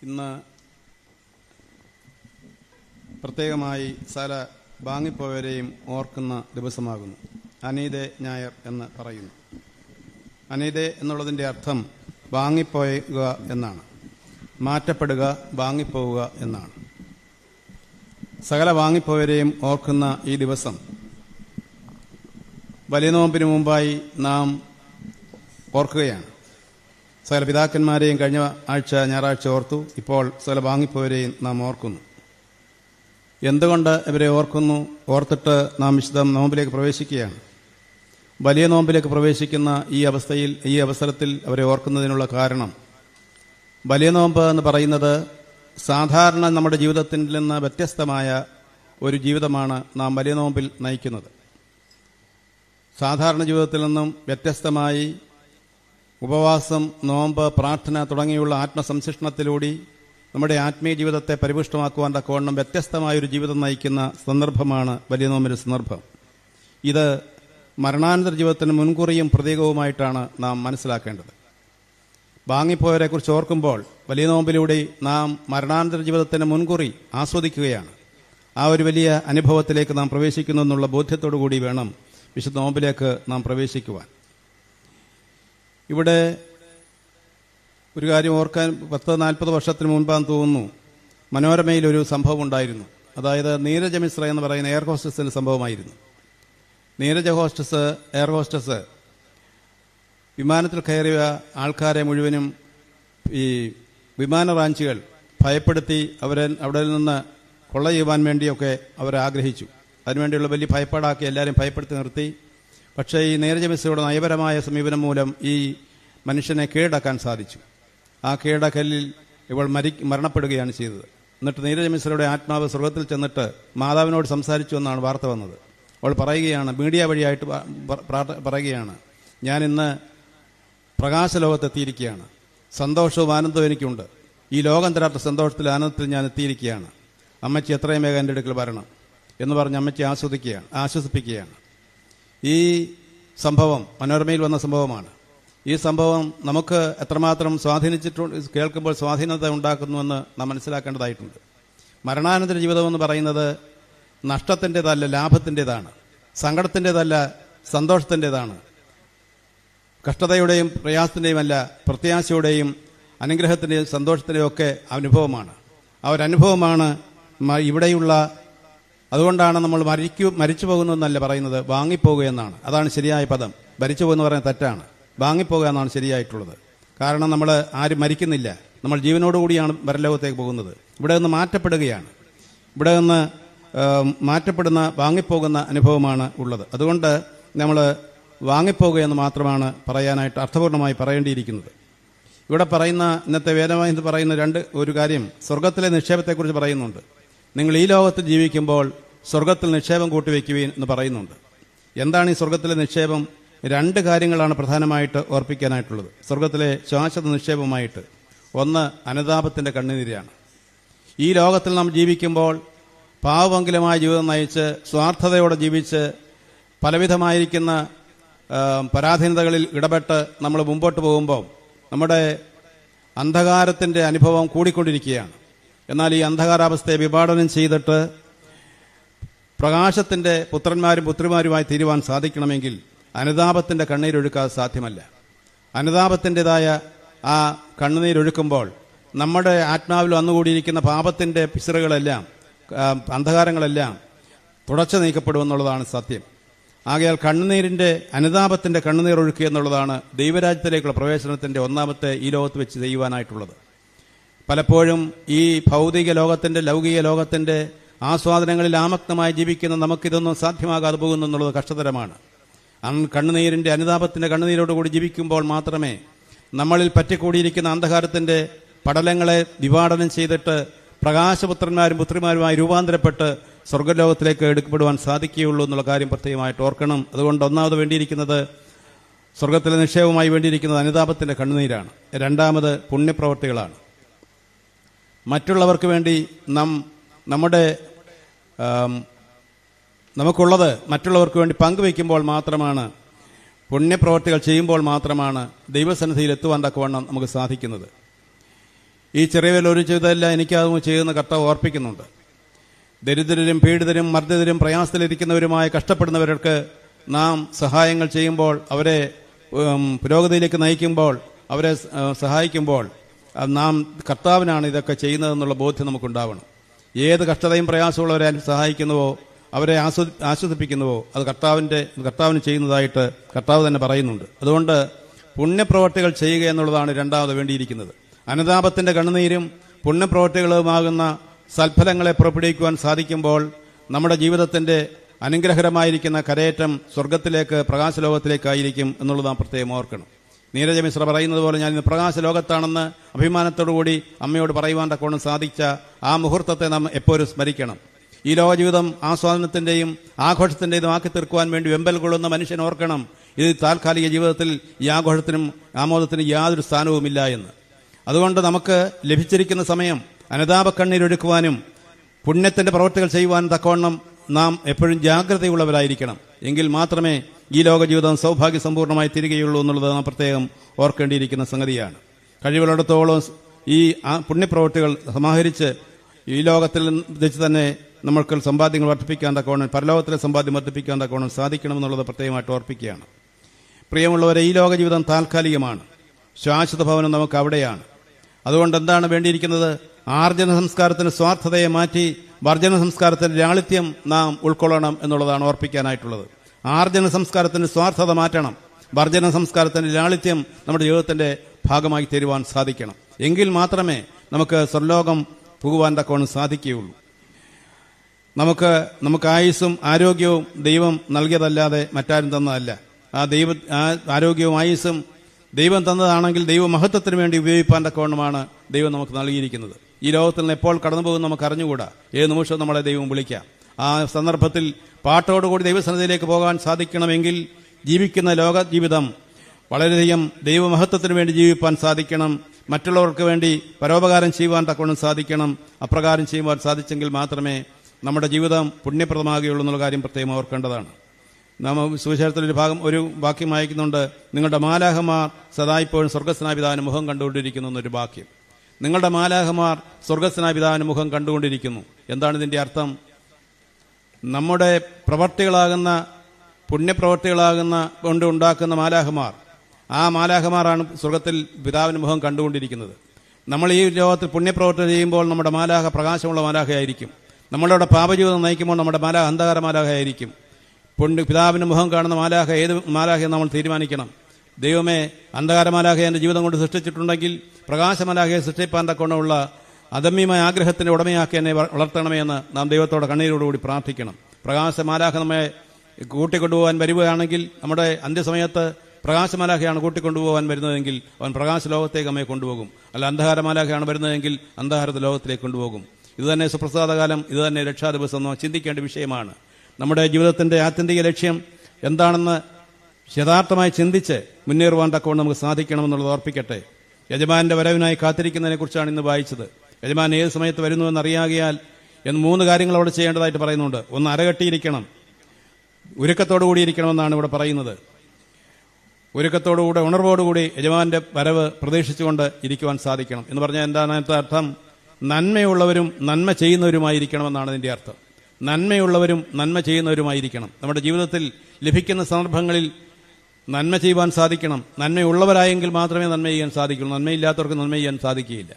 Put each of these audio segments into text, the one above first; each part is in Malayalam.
ഇന്ന് പ്രത്യേകമായി സകല വാങ്ങിപ്പോയവരെയും ഓർക്കുന്ന ദിവസമാകുന്നു. അനീതെ ഞായർ എന്ന് പറയുന്നു. അനീതെ എന്നുള്ളതിൻ്റെ അർത്ഥം വാങ്ങിപ്പോവുക എന്നാണ്. മാറ്റപ്പെടുക, വാങ്ങിപ്പോവുക എന്നാണ്. സകല വാങ്ങിപ്പോയവരെയും ഓർക്കുന്ന ഈ ദിവസം വലിയ നോമ്പിന് മുമ്പായി നാം ഓർക്കുകയാണ്. സകല പിതാക്കന്മാരെയും കഴിഞ്ഞ ആഴ്ച ഞായറാഴ്ച ഓർത്തു. ഇപ്പോൾ സകല വാങ്ങിപ്പോയവരെയും നാം ഓർക്കുന്നു. എന്തുകൊണ്ട് ഇവരെ ഓർക്കുന്നു? ഓർത്തിട്ട് നാം വിശുദ്ധ നോമ്പിലേക്ക് പ്രവേശിക്കുകയാണ്. വലിയ നോമ്പിലേക്ക് പ്രവേശിക്കുന്ന ഈ അവസരത്തിൽ അവരെ ഓർക്കുന്നതിനുള്ള കാരണം, വലിയ നോമ്പ് എന്ന് പറയുന്നത് സാധാരണ നമ്മുടെ ജീവിതത്തിൽ നിന്ന് വ്യത്യസ്തമായ ഒരു ജീവിതമാണ് നാം വലിയ നോമ്പിൽ നയിക്കുന്നത്. സാധാരണ ജീവിതത്തിൽ നിന്നും വ്യത്യസ്തമായി ഉപവാസം, നോമ്പ്, പ്രാർത്ഥന തുടങ്ങിയുള്ള ആത്മസംശിഷ്ടത്തിലൂടെ നമ്മുടെ ആത്മീയ ജീവിതത്തെ പരിപുഷ്ടമാക്കുവാൻ തക്കവണ്ണം വ്യത്യസ്തമായൊരു ജീവിതം നയിക്കുന്ന സന്ദർഭമാണ് വലിയ നോമ്പിന്റെ സന്ദർഭം. ഇത് മരണാനന്തര ജീവിതത്തിന് മുൻകുറിയും പ്രതീകവുമായിട്ടാണ് നാം മനസ്സിലാക്കേണ്ടത്. വാങ്ങിപ്പോയവരെക്കുറിച്ച് ഓർക്കുമ്പോൾ വലിയ നോമ്പിലൂടെ നാം മരണാനന്തര ജീവിതത്തിന് മുൻകുറി ആസ്വദിക്കുകയാണ്. ആ ഒരു വലിയ അനുഭവത്തിലേക്ക് നാം പ്രവേശിക്കുന്നു എന്നുള്ള ബോധ്യത്തോടു കൂടി വേണം വിശുദ്ധ നോമ്പിലേക്ക് നാം പ്രവേശിക്കുവാൻ. ഇവിടെ ഒരു കാര്യം ഓർക്കാൻ, 40 വർഷത്തിന് മുൻപാന്ന് തോന്നുന്നു, മനോരമയിലൊരു സംഭവം ഉണ്ടായിരുന്നു. അതായത് നീരജ മിശ്ര എന്ന് പറയുന്ന എയർ ഹോസ്റ്റസിന്റെ സംഭവമായിരുന്നു. നീരജ എയർ ഹോസ്റ്റസ് വിമാനത്തിൽ കയറിയ ആൾക്കാരെ മുഴുവനും ഈ വിമാന റാഞ്ചികൾ ഭയപ്പെടുത്തി അവിടെ നിന്ന് കൊള്ള ചെയ്യുവാൻ വേണ്ടിയൊക്കെ അവർ ആഗ്രഹിച്ചു. അതിനുവേണ്ടിയുള്ള വലിയ ഭയപ്പാടാക്കി എല്ലാവരും ഭയപ്പെടുത്തി നിർത്തി. പക്ഷേ ഈ നീരജ മിശ്രയുടെ നയപരമായ സമീപനം മൂലം ഈ മനുഷ്യനെ കീഴടക്കാൻ സാധിച്ചു. ആ കീഴടക്കലിൽ ഇവൾ മരണപ്പെടുകയാണ് ചെയ്തത്. എന്നിട്ട് നീരജ മിശ്രയുടെ ആത്മാവ് സ്വർഗത്തിൽ ചെന്നിട്ട് മാതാവിനോട് സംസാരിച്ചു എന്നാണ് വാർത്ത വന്നത്. അവൾ പറയുകയാണ്, മീഡിയ വഴിയായിട്ട് പറയുകയാണ്, ഞാൻ ഇന്ന് പ്രകാശലോകത്തെത്തിയിരിക്കുകയാണ്. സന്തോഷവും ആനന്ദവും എനിക്കുണ്ട്. ഈ ലോകം തരാത്ത സന്തോഷത്തിൽ, ആനന്ദത്തിൽ ഞാൻ എത്തിയിരിക്കുകയാണ്. അമ്മച്ചി എത്രയും വേഗം എൻ്റെ അടുക്കൽ വരണം എന്ന് പറഞ്ഞ് അമ്മച്ചി ആശ്വസിപ്പിക്കുകയാണ്. ഈ സംഭവം മനോരമയിൽ വന്ന സംഭവമാണ്. ഈ സംഭവം നമുക്ക് എത്രമാത്രം കേൾക്കുമ്പോൾ സ്വാധീനത ഉണ്ടാക്കുന്നുവെന്ന് നാം മനസ്സിലാക്കേണ്ടതായിട്ടുണ്ട്. മരണാനന്തര ജീവിതമെന്ന് പറയുന്നത് നഷ്ടത്തിൻ്റെതല്ല, ലാഭത്തിൻ്റെതാണ്. സങ്കടത്തിൻ്റെതല്ല, സന്തോഷത്തിൻ്റെതാണ്. കഷ്ടതയുടെയും പ്രയാസത്തിൻ്റെയും അല്ല, പ്രത്യാശയുടെയും അനുഗ്രഹത്തിൻ്റെയും സന്തോഷത്തിൻ്റെയും ഒക്കെ അനുഭവമാണ്. ആ ഒരു അനുഭവമാണ് ഇവിടെയുള്ള. അതുകൊണ്ടാണ് നമ്മൾ മരിച്ചു പോകുന്നതെന്നല്ല പറയുന്നത്, വാങ്ങിപ്പോകുക എന്നാണ്. അതാണ് ശരിയായ പദം. മരിച്ചു പോകുന്ന പറയുന്നത് തെറ്റാണ്. വാങ്ങിപ്പോകുക എന്നാണ് ശരിയായിട്ടുള്ളത്. കാരണം നമ്മൾ ആരും മരിക്കുന്നില്ല, നമ്മൾ ജീവനോടുകൂടിയാണ് പരലോകത്തേക്ക് പോകുന്നത്. ഇവിടെ നിന്ന് മാറ്റപ്പെടുകയാണ്. ഇവിടെ നിന്ന് മാറ്റപ്പെടുന്ന, വാങ്ങിപ്പോകുന്ന അനുഭവമാണ് ഉള്ളത്. അതുകൊണ്ട് നമ്മൾ വാങ്ങിപ്പോകുക എന്ന് മാത്രമാണ് പറയാനായിട്ട് അർത്ഥപൂർണമായി പറയേണ്ടിയിരിക്കുന്നത്. ഇവിടെ പറയുന്ന, ഇന്നത്തെ വേദമായി പറയുന്ന ഒരു കാര്യം, സ്വർഗത്തിലെ നിക്ഷേപത്തെക്കുറിച്ച് പറയുന്നുണ്ട്. നിങ്ങൾ ഈ ലോകത്തിൽ ജീവിക്കുമ്പോൾ സ്വർഗത്തിൽ നിക്ഷേപം കൂട്ടിവെക്കുവീൻ എന്ന് പറയുന്നുണ്ട്. എന്താണ് ഈ സ്വർഗത്തിലെ നിക്ഷേപം? 2 കാര്യങ്ങളാണ് പ്രധാനമായിട്ട് ഓർപ്പിക്കാനായിട്ടുള്ളത് സ്വർഗത്തിലെ ശാശ്വത നിക്ഷേപമായിട്ട്. ഒന്ന്, അനുതാപത്തിന്റെ കണ്ണുനീരാണ്. ഈ ലോകത്തിൽ നാം ജീവിക്കുമ്പോൾ പാവമംഗലമായ ജീവിതം നയിച്ച്, സ്വാർത്ഥതയോടെ ജീവിച്ച്, പലവിധമായിരിക്കുന്ന പരാധീനതകളിൽ ഇടപെട്ട് നമ്മൾ മുമ്പോട്ട് പോകുമ്പോൾ നമ്മുടെ അന്ധകാരത്തിന്റെ അനുഭവം കൂടിക്കൊണ്ടിരിക്കുകയാണ്. എന്നാൽ ഈ അന്ധകാരാവസ്ഥയെ വിഭാടനം ചെയ്തിട്ട് പ്രകാശത്തിന്റെ പുത്രന്മാരും പുത്രിമാരുമായി തീരുവാൻ സാധിക്കണമെങ്കിൽ അനുതാപത്തിന്റെ കണ്ണീരൊഴുക്കാതെ സാധ്യമല്ല. അനുതാപത്തിൻ്റെതായ ആ കണ്ണുനീരൊഴുക്കുമ്പോൾ നമ്മുടെ ആത്മാവിൽ വന്നുകൂടിയിരിക്കുന്ന പാപത്തിന്റെ പിശറുകളെല്ലാം, അന്ധകാരങ്ങളെല്ലാം തുടച്ചു നീക്കപ്പെടുമെന്നുള്ളതാണ് സത്യം. ആകയാൽ അനുതാപത്തിന്റെ കണ്ണുനീർ ഒഴുക്കുക എന്നുള്ളതാണ് ദൈവരാജ്യത്തിലേക്കുള്ള പ്രവേശനത്തിന്റെ ഒന്നാമത്തെ ഈ ലോകത്ത് വെച്ച് ചെയ്യുവാനായിട്ടുള്ളത്. പലപ്പോഴും ഈ ഭൗതിക ലോകത്തിന്റെ, ലൗകിക ലോകത്തിന്റെ ആസ്വാദനങ്ങളിൽ ആമഗ്നമായി ജീവിക്കുന്ന നമുക്കിതൊന്നും സാധ്യമാകാതെ പോകുന്നു എന്നുള്ളത് കഷ്ടതരമാണ്. അനുതാപത്തിന്റെ കണ്ണുനീരോടുകൂടി ജീവിക്കുമ്പോൾ മാത്രമേ നമ്മളിൽ പറ്റിക്കൂടിയിരിക്കുന്ന അന്ധകാരത്തിന്റെ പടലങ്ങളെ വിഭാടനം ചെയ്തിട്ട് പ്രകാശപുത്രന്മാരും പുത്രിമാരുമായി രൂപാന്തരപ്പെട്ട് സ്വർഗ്ഗലോകത്തിലേക്ക് എടുക്കപ്പെടുവാൻ സാധിക്കുകയുള്ളൂ എന്നുള്ള കാര്യം പ്രത്യേകമായിട്ട് ഓർക്കണം. അതുകൊണ്ട് ഒന്നാമത് വേണ്ടിയിരിക്കുന്നത്, സ്വർഗത്തിലെ നിക്ഷേപമായി വേണ്ടിയിരിക്കുന്നത് അനുതാപത്തിന്റെ കണ്ണുനീരാണ്. രണ്ടാമത് പുണ്യപ്രവർത്തികളാണ്. മറ്റുള്ളവർക്ക് വേണ്ടി നമുക്കുള്ളത് മറ്റുള്ളവർക്ക് വേണ്ടി പങ്കുവയ്ക്കുമ്പോൾ മാത്രമാണ്, പുണ്യപ്രവർത്തികൾ ചെയ്യുമ്പോൾ മാത്രമാണ് ദൈവസന്നിധിയിൽ എത്തുവാൻ തക്കവണ്ണം നമുക്ക് സാധിക്കുന്നത്. ഈ ചെറിയവരിൽ ഒരു ചെയ്തതെല്ലാം എനിക്കത് ചെയ്യുന്ന കർത്താവ് ഓർപ്പിക്കുന്നുണ്ട്. ദരിദ്രരും പീഡിതരും മർദ്ദിതരും പ്രയാസത്തിലിരിക്കുന്നവരുമായ കഷ്ടപ്പെടുന്നവർക്ക് നാം സഹായങ്ങൾ ചെയ്യുമ്പോൾ, അവരെ പുരോഗതിയിലേക്ക് നയിക്കുമ്പോൾ, അവരെ സഹായിക്കുമ്പോൾ നാം കർത്താവിനാണ് ഇതൊക്കെ ചെയ്യുന്നതെന്നുള്ള ബോധ്യം നമുക്കുണ്ടാവണം. ഏത് കഷ്ടതയും പ്രയാസമുള്ളവരെ സഹായിക്കുന്നുവോ, അവരെ ആസ്വദിപ്പിക്കുന്നുവോ, അത് കർത്താവിന് ചെയ്യുന്നതായിട്ട് കർത്താവ് തന്നെ പറയുന്നുണ്ട്. അതുകൊണ്ട് പുണ്യപ്രവർത്തികൾ ചെയ്യുക എന്നുള്ളതാണ് രണ്ടാമത് വേണ്ടിയിരിക്കുന്നത്. അനുതാപത്തിന്റെ കണ്ണുനീരും പുണ്യപ്രവർത്തികളുമാകുന്ന സൽഫലങ്ങളെ പുറപ്പെടുവിക്കുവാൻ സാധിക്കുമ്പോൾ നമ്മുടെ ജീവിതത്തിന്റെ അനുഗ്രഹകരമായിരിക്കുന്ന കരയേറ്റം സ്വർഗത്തിലേക്ക്, പ്രകാശലോകത്തിലേക്കായിരിക്കും എന്നുള്ളത് നാം പ്രത്യേകം ഓർക്കണം. നീരജ മിശ്ര പറയുന്നത് പോലെ ഞാൻ ഇന്ന് പ്രകാശലോകത്താണെന്ന് അഭിമാനത്തോടുകൂടി അമ്മയോട് പറയുവാൻ തക്കോണം സാധിച്ച ആ മുഹൂർത്തത്തെ നാം എപ്പോഴും സ്മരിക്കണം. ഈ ലോകജീവിതം ആസ്വാദനത്തിന്റെയും ആഘോഷത്തിന്റെയും ആക്കി തീർക്കുവാൻ വേണ്ടി വെമ്പൽ കൊള്ളുന്ന മനുഷ്യൻ ഓർക്കണം, ഇത് താൽക്കാലിക ജീവിതത്തിൽ ഈ ആഘോഷത്തിനും ആമോദത്തിനും യാതൊരു സ്ഥാനവുമില്ല എന്ന്. അതുകൊണ്ട് നമുക്ക് ലഭിച്ചിരിക്കുന്ന സമയം അനുതാപ കണ്ണീരൊഴുക്കുവാനും പുണ്യത്തിന്റെ പ്രവൃത്തികൾ ചെയ്യുവാനും തക്കവണ്ണം നാം എപ്പോഴും ജാഗ്രതയുള്ളവരായിരിക്കണം. എങ്കിൽ മാത്രമേ ഈ ലോകജീവിതം സൗഭാഗ്യസമ്പൂർണ്ണമായി തീരുകയുള്ളൂ എന്നുള്ളത് നാം പ്രത്യേകം ഓർക്കേണ്ടിയിരിക്കുന്ന സംഗതിയാണ്. കഴിവുള്ളിടത്തോളം ഈ പുണ്യപ്രവൃത്തികൾ സമാഹരിച്ച് ഈ ലോകത്തിൽ വെച്ച് തന്നെ നമ്മൾക്ക് സമ്പാദ്യങ്ങൾ വർദ്ധിപ്പിക്കാൻ തക്കവണ്ണം, പരലോകത്തിലെ സമ്പാദ്യം വർദ്ധിപ്പിക്കാൻ തക്കവണ്ണം സാധിക്കണമെന്നുള്ളത് പ്രത്യേകമായിട്ട് ഓർപ്പിക്കുകയാണ്. പ്രിയമുള്ളവരെ, ഈ ലോകജീവിതം താൽക്കാലികമാണ്. ശാശ്വത ഭവനം നമുക്ക് അവിടെയാണ്. അതുകൊണ്ട് എന്താണ് വേണ്ടിയിരിക്കുന്നത്? ആർജന സംസ്കാരത്തിന് സ്വാർത്ഥതയെ മാറ്റി വർജന സംസ്കാരത്തിന്റെ ലാളിത്യം നാം ഉൾക്കൊള്ളണം എന്നുള്ളതാണ് ഓർപ്പിക്കാനായിട്ടുള്ളത്. ആർജന സംസ്കാരത്തിന് സ്വാർത്ഥത മാറ്റണം, വർജന സംസ്കാരത്തിന്റെ ലാളിത്യം നമ്മുടെ ജീവിതത്തിന്റെ ഭാഗമായി തീരുവാൻ സാധിക്കണം. എങ്കിൽ മാത്രമേ നമുക്ക് സ്വർലോകം പോകുവാൻ തക്കവണ്ണം സാധിക്കുകയുള്ളൂ. നമുക്ക് ആയുസ്സും ആരോഗ്യവും ദൈവം നൽകിയതല്ലാതെ മറ്റാരും തന്നതല്ല. ആ ആരോഗ്യവും ആയുസ്സും ദൈവം തന്നതാണെങ്കിൽ ദൈവമഹത്വത്തിന് വേണ്ടി ഉപയോഗിക്കാൻ തക്കവണ്ണമാണ് ദൈവം നമുക്ക് നൽകിയിരിക്കുന്നത്. ഈ ലോകത്തിൽ നിന്ന് എപ്പോൾ കടന്നു പോകും നമുക്ക് അറിഞ്ഞുകൂടാ. ഏത് നിമിഷവും നമ്മളെ ദൈവം വിളിക്കാം. ആ സന്ദർഭത്തിൽ പാട്ടോടുകൂടി ദൈവസന്നിധിയിലേക്ക് പോകാൻ സാധിക്കണമെങ്കിൽ ജീവിക്കുന്ന ലോക ജീവിതം വളരെയധികം ദൈവമഹത്വത്തിന് വേണ്ടി ജീവിപ്പാൻ സാധിക്കണം. മറ്റുള്ളവർക്ക് വേണ്ടി പരോപകാരം ചെയ്യുവാൻ തക്കവണ്ണം സാധിക്കണം. അപ്രകാരം ചെയ്യുവാൻ സാധിച്ചെങ്കിൽ മാത്രമേ നമ്മുടെ ജീവിതം പുണ്യപ്രദമാകുകയുള്ളൂ എന്നുള്ള കാര്യം പ്രത്യേകം ഓർക്കേണ്ടതാണ്. നാം സുവിശേഷത്തിൽ ഒരു വാക്യം വായിക്കുന്നുണ്ട്, നിങ്ങളുടെ മാലാഹമാർ സദായിപ്പോഴും സ്വർഗസ്നായ പിതാവിന്റെ മുഖം കണ്ടുകൊണ്ടിരിക്കുന്നു എന്നൊരു വാക്യം. നിങ്ങളുടെ മാലാഹമാർ സ്വർഗസ്നായ പിതാവിന്റെ മുഖം കണ്ടുകൊണ്ടിരിക്കുന്നു. എന്താണ് ഇതിന്റെ അർത്ഥം? നമ്മുടെ പ്രവർത്തികളാകുന്ന പുണ്യപ്രവർത്തികളാകുന്ന കൊണ്ട് ഉണ്ടാക്കുന്ന മാലാഹമാർ, ആ മാലാഹമാരാണ് സ്വർഗത്തിൽ പിതാവിന്റെ മുഖം കണ്ടുകൊണ്ടിരിക്കുന്നത്. നമ്മൾ ഈ ലോകത്തിൽ പുണ്യപ്രവർത്തി ചെയ്യുമ്പോൾ നമ്മുടെ മാലാഹ പ്രകാശമുള്ള മാലാഹയായിരിക്കും. നമ്മളുടെ പാപജീവിതം നയിക്കുമ്പോൾ നമ്മുടെ മാലാഹ അന്ധകാര മാലാഹയായിരിക്കും. പിതാവിന്റെ മുഖം കാണുന്ന മാലാഹ ഏത് മാലാഹയെന്ന് നമ്മൾ തീരുമാനിക്കണം. ദൈവമേ, അന്ധകാര മാലാഹയെ എന്റെ ജീവിതം കൊണ്ട് സൃഷ്ടിച്ചിട്ടുണ്ടെങ്കിൽ പ്രകാശമാലാഹയെ സൃഷ്ടിപ്പാൻ തക്കവണ്ണമുള്ള അദമ്യമായ ആഗ്രഹത്തിന്റെ ഉടമയാക്കി എന്നെ വളർത്തണമേ എന്ന് നാം ദൈവത്തോടെ കണ്ണീരോടുകൂടി പ്രാർത്ഥിക്കണം. പ്രകാശമാലാഹ നമ്മെ കൂട്ടിക്കൊണ്ടുപോകാൻ വരികയാണെങ്കിൽ, നമ്മുടെ അന്ത്യസമയത്ത് പ്രകാശമാലാഹയാണ് കൂട്ടിക്കൊണ്ടുപോകാൻ വരുന്നതെങ്കിൽ അവൻ പ്രകാശ ലോകത്തേക്ക് നമ്മെ കൊണ്ടുപോകും. അല്ല അന്ധകാരമാലാഹയാണ് വരുന്നതെങ്കിൽ അന്ധകാരത്തെ ലോകത്തിലേക്ക് കൊണ്ടുപോകും. ഇതുതന്നെ സുപ്രസാദകാലം, ഇതുതന്നെ രക്ഷാദിവസം നാം ചിന്തിക്കേണ്ട വിഷയമാണ്. നമ്മുടെ ജീവിതത്തിന്റെ ആത്യന്തിക ലക്ഷ്യം എന്താണെന്ന് യഥാർത്ഥമായി ചിന്തിച്ച് മുന്നേറുവാൻ തക്കവണ്ണം നമുക്ക് സാധിക്കണമെന്നുള്ളത് ഓർപ്പിക്കട്ടെ. യജമാന്റെ വരവിനായി കാത്തിരിക്കുന്നതിനെ കുറിച്ചാണ് ഇന്ന് വായിച്ചത്. യജമാൻ ഏത് സമയത്ത് വരുന്നുവെന്ന് അറിയാകിയാൽ എന്ന് 3 കാര്യങ്ങൾ അവിടെ ചെയ്യേണ്ടതായിട്ട് പറയുന്നുണ്ട്. ഒന്ന്, അരകെട്ടിയിരിക്കണം, ഒരുക്കത്തോടുകൂടിയിരിക്കണമെന്നാണ് ഇവിടെ പറയുന്നത്. ഒരുക്കത്തോടുകൂടെ ഉണർവോടുകൂടി യജമാന്റെ വരവ് പ്രതീക്ഷിച്ചുകൊണ്ട് ഇരിക്കുവാൻ സാധിക്കണം എന്ന് പറഞ്ഞാൽ എന്താണ് അതിന്റെ അർത്ഥം? നന്മയുള്ളവരും നന്മ ചെയ്യുന്നവരുമായിരിക്കണമെന്നാണ് ഇതിന്റെ അർത്ഥം. നന്മയുള്ളവരും നന്മ ചെയ്യുന്നവരുമായിരിക്കണം. നമ്മുടെ ജീവിതത്തിൽ ലഭിക്കുന്ന സന്ദർഭങ്ങളിൽ നന്മ ചെയ്യുവാൻ സാധിക്കണം. നന്മയുള്ളവരായെങ്കിൽ മാത്രമേ നന്മ ചെയ്യാൻ സാധിക്കുള്ളൂ. നന്മയില്ലാത്തവർക്ക് നന്മ ചെയ്യാൻ സാധിക്കുകയില്ല.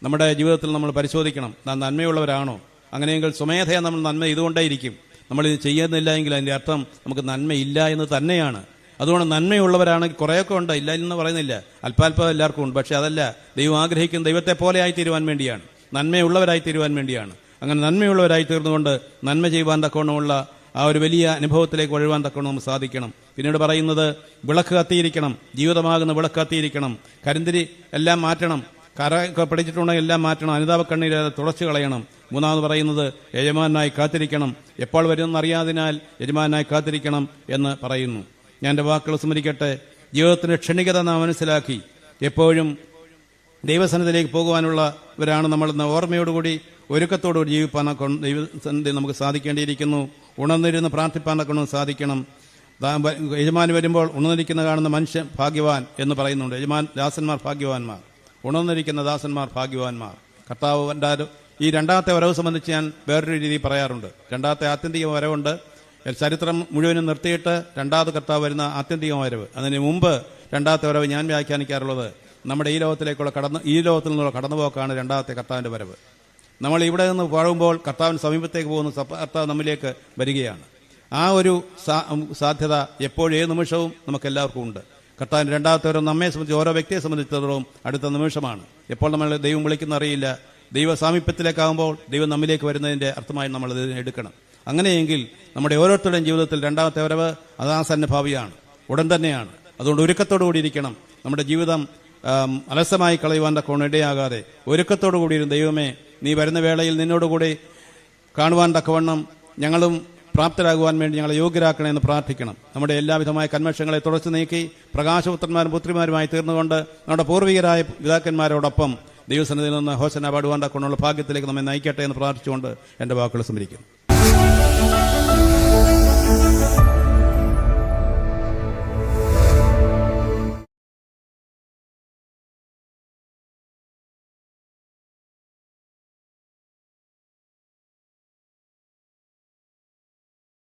നമ്മുടെ ജീവിതത്തിൽ നമ്മൾ പരിശോധിക്കണം, നാം നന്മയുള്ളവരാണോ? അങ്ങനെയെങ്കിൽ സ്വമേധയാ നമ്മൾ നന്മ ചെയ്തുകൊണ്ടേയിരിക്കും. നമ്മളിത് ചെയ്യുന്നില്ല എങ്കിൽ അതിന്റെ അർത്ഥം നമുക്ക് നന്മയില്ല എന്ന് തന്നെയാണ്. അതുകൊണ്ട് നന്മയുള്ളവരാണെങ്കിൽ കുറേയൊക്കെ ഉണ്ട്, ഇല്ല എന്ന് പറയുന്നില്ല, അല്പാൽപ്പം എല്ലാവർക്കും ഉണ്ട്. പക്ഷെ അതല്ല ദൈവം ആഗ്രഹിക്കുന്ന, ദൈവത്തെ പോലെ ആയിത്തീരുവാൻ വേണ്ടിയാണ്, നന്മയുള്ളവരായി തീരുവാൻ വേണ്ടിയാണ്. അങ്ങനെ നന്മയുള്ളവരായി തീർന്നുകൊണ്ട് നന്മ ചെയ്യുവാൻ തക്കവണ്ണമുള്ള ആ ഒരു വലിയ അനുഭവത്തിലേക്ക് വഴുവാൻ തക്കവണ്ണം നമുക്ക് സാധിക്കണം. പിന്നീട് പറയുന്നത്, വിളക്ക് കത്തിയിരിക്കണം, ജീവിതമാകുന്ന വിളക്ക് കത്തിയിരിക്കണം. കരിന്തിരി എല്ലാം മാറ്റണം, കറയൊക്കെ പിടിച്ചിട്ടുണ്ടെങ്കിൽ എല്ലാം മാറ്റണം, അനുതാപ കണ്ണീര് തുടച്ചു കളയണം. മൂന്നാമത് പറയുന്നത്, യജമാനായി കാത്തിരിക്കണം, എപ്പോൾ വരുമെന്നറിയാതിനാൽ യജമാനായി കാത്തിരിക്കണം എന്ന് പറയുന്നു. ഞാൻ എൻ്റെ വാക്കുകൾ സ്മരിക്കട്ടെ. ജീവിതത്തിന്റെ ക്ഷണികത നാം മനസ്സിലാക്കി എപ്പോഴും ദൈവസന്നിധിയിലേക്ക് പോകുവാനുള്ളവരാണ് നമ്മൾ. ഓർമ്മയോടുകൂടി ഒരുക്കത്തോടുകൂടി ജീവിപ്പാൻ ദൈവസന്നിധി നമുക്ക് സാധിക്കേണ്ടിയിരിക്കുന്നു. ഉണർന്നിരുന്ന് പ്രാർത്ഥിപ്പാനൊക്കെ സാധിക്കണം. യജമാൻ വരുമ്പോൾ ഉണർന്നിരിക്കുന്ന കാണുന്ന മനുഷ്യൻ ഭാഗ്യവാൻ എന്ന് പറയുന്നുണ്ട്. യജമാൻ ദാസന്മാർ ഭാഗ്യവാന്മാർ. ഉണർന്നിരിക്കുന്ന ദാസന്മാർ ഭാഗ്യവാന്മാർ. കർത്താവ് ഈ രണ്ടാമത്തെ വരവ് സംബന്ധിച്ച് ഞാൻ വേറൊരു രീതി പറയാറുണ്ട്. രണ്ടാമത്തെ ആത്യന്തിക വരവുണ്ട്. ചരിത്രം മുഴുവനും നിർത്തിയിട്ട് രണ്ടാമത് കർത്താവ് വരുന്ന ആത്യന്തിക വരവ്. അതിന് മുമ്പ് രണ്ടാമത്തെ വരവ് ഞാൻ വ്യാഖ്യാനിക്കാറുള്ളത് നമ്മുടെ ഈ ലോകത്തിൽ നിന്നുള്ള കടന്നുപോക്കാണ് രണ്ടാമത്തെ കർത്താവിന്റെ വരവ്. നമ്മൾ ഇവിടെ നിന്ന് പോകുമ്പോൾ കർത്താവിന് സമീപത്തേക്ക് പോകുന്ന കർത്താവ് നമ്മിലേക്ക് വരികയാണ്. ആ ഒരു സാധ്യത എപ്പോഴും ഏത് നിമിഷവും നമുക്ക് എല്ലാവർക്കും ഉണ്ട്. കർത്താവിന്റെ രണ്ടാമത്തെ വരവ് നമ്മെ സംബന്ധിച്ച് ഓരോ വ്യക്തിയെ സംബന്ധിച്ചിടത്തോളം അടുത്ത നിമിഷമാണ്. എപ്പോൾ നമ്മൾ ദൈവം വിളിക്കുന്ന അറിയില്ല. ദൈവ സാമീപ്യത്തിലേക്കാകുമ്പോൾ ദൈവം നമ്മിലേക്ക് വരുന്നതിന്റെ അർത്ഥമായി നമ്മൾ ഇതിനെ എടുക്കണം. അങ്ങനെയെങ്കിൽ നമ്മുടെ ഓരോരുത്തരുടെയും ജീവിതത്തിൽ രണ്ടാമത്തെ വരവ് അതാസന്നഭാവിയാണ്, ഉടൻ തന്നെയാണ്. അതുകൊണ്ട് ഒരുക്കത്തോടു കൂടിയിരിക്കണം. നമ്മുടെ ജീവിതം അലസമായി കളയുവാൻ തക്കവണ്ണം ഇടയാകാതെ ഒരുക്കത്തോടു കൂടിയിരുന്നു. ദൈവമേ, നീ വരുന്ന വേളയിൽ നിന്നോടുകൂടി കാണുവാൻ തക്കവണ്ണം ഞങ്ങളും പ്രാപ്തരാകുവാൻ വേണ്ടി ഞങ്ങളെ യോഗ്യരാക്കണമെന്ന് പ്രാർത്ഥിക്കണം. നമ്മുടെ എല്ലാവിധമായ കന്മഷങ്ങളെ തുടച്ചു നീക്കി പ്രകാശപുത്രന്മാരും പുത്രിമാരുമായി തീർന്നുകൊണ്ട് നമ്മുടെ പൂർവികരായ പിതാക്കന്മാരോടൊപ്പം ദൈവസന്നിധിയിൽ നിന്ന് ഹോസന പാടുവാൻ തക്കവണ്ണമുള്ള ഭാഗ്യത്തിലേക്ക് നമ്മെ നയിക്കട്ടെ എന്ന് പ്രാർത്ഥിച്ചുകൊണ്ട് എന്റെ വാക്കുകൾ സ്മരിക്കുന്നു.